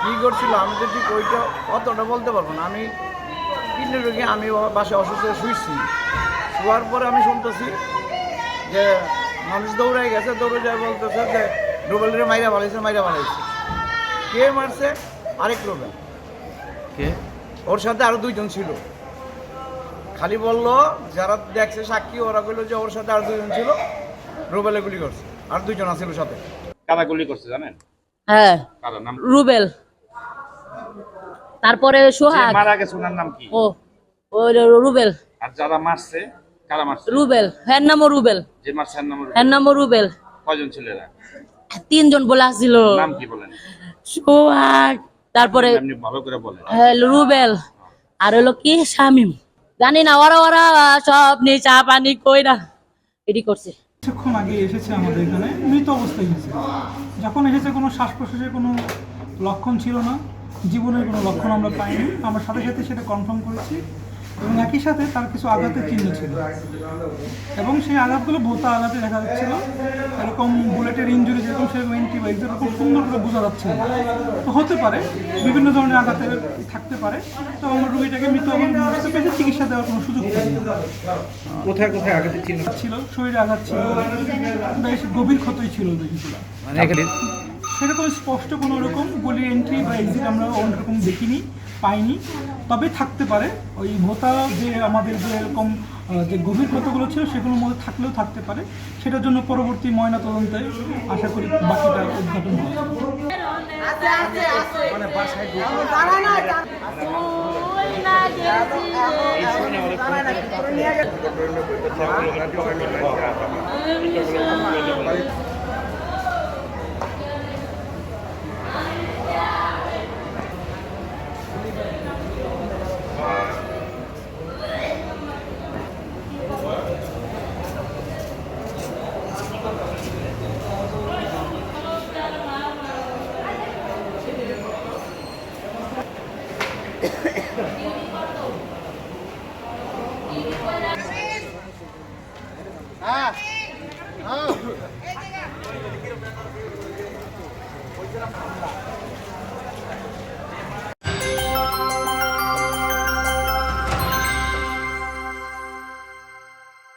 কি করছিল আমি তো ঠিক ওইটা অতটা বলতে পারবো না। আমি কিডনি রোগী, আমি বাসায় অসুস্থ শুয়েছি। শোয়ার পরে আমি শুনতেছি যে মানুষ দৌড়াই গেছে, দৌড়ে যায় বলতেছে যে রুবেলের মাইরা বাড়াইছে। কে মারছে? আরেক রুবেল। কে? ওর সাথে আরো দুইজন ছিল। খালি বললো যারা দেখছে সাক্ষী, ওরা বললো যে ওর সাথে আর দুইজন ছিল, রুবেলে গুলি করছে, আর দুইজন আছিল সাথে। কারা গুলি করছে জানেন? হ্যাঁ, রুবেল, তারপরে সোহাগ। মারা গেছে ওনার নাম কি? ও রুবেল। আর যারা মারছে কারা মারছে? রুবেল, হ্যাঁ নামও রুবেল। যে মারছে হ্যাঁ নামও রুবেল। কয়জন ছিল এরা? 3 জন বলে আসছিল। নাম কি বলেন? সোহাগ, তারপরে এমনি ভালো করে বলেন। রুবেল, আর হলো কি শামিম। জানি না, ওরা সব নিয়ে চা পানি কইরা এডি করছে। কিছুক্ষণ আগে এসেছে আমাদের এখানে, মৃত অবস্থায় এসেছে। যখন এসেছে কোনো শ্বাস প্রশ্বাসের কোনো লক্ষণ ছিল না, জীবনের কোনো লক্ষণ আমরা পাইনি। আমরা সাথে সাথে সেটা কনফার্ম করেছি এবং একই সাথে তার কিছু আঘাতের চিহ্ন ছিল এবং সেই আঘাতগুলো ভোতা আঘাতে দেখা যাচ্ছিল। এরকম বুলেটের ইঞ্জুরি যেরকম সেরকম অ্যান্টিবায়োটিক যেরকম সুন্দর করে বোঝা যাচ্ছে না। তো হতে পারে বিভিন্ন ধরনের আঘাতের থাকতে পারে। তো আমরা রোগীটাকে মৃত অবস্থায় পেয়েছি, চিকিৎসা দেওয়ার কোনো সুযোগ পাইনি। কোথায় কোথায় আঘাতের চিহ্ন ছিল? শরীরে আঘাত ছিল, বেশ গভীর ক্ষতই ছিল যেগুলো। সেরকম স্পষ্ট কোনো রকম গলি এন্ট্রি বা এক্সিট আমরা অন্যরকম দেখিনি, পাইনি। তবে থাকতে পারে ওই ভোতা যে আমাদের যে এরকম যে গভীর ক্ষতগুলো ছিল সেগুলোর মধ্যে থাকলেও থাকতে পারে। সেটার জন্য পরবর্তী ময়না তদন্তে আশা করি বাকিটা উদ্ঘাটন হবে। হ্যাঁ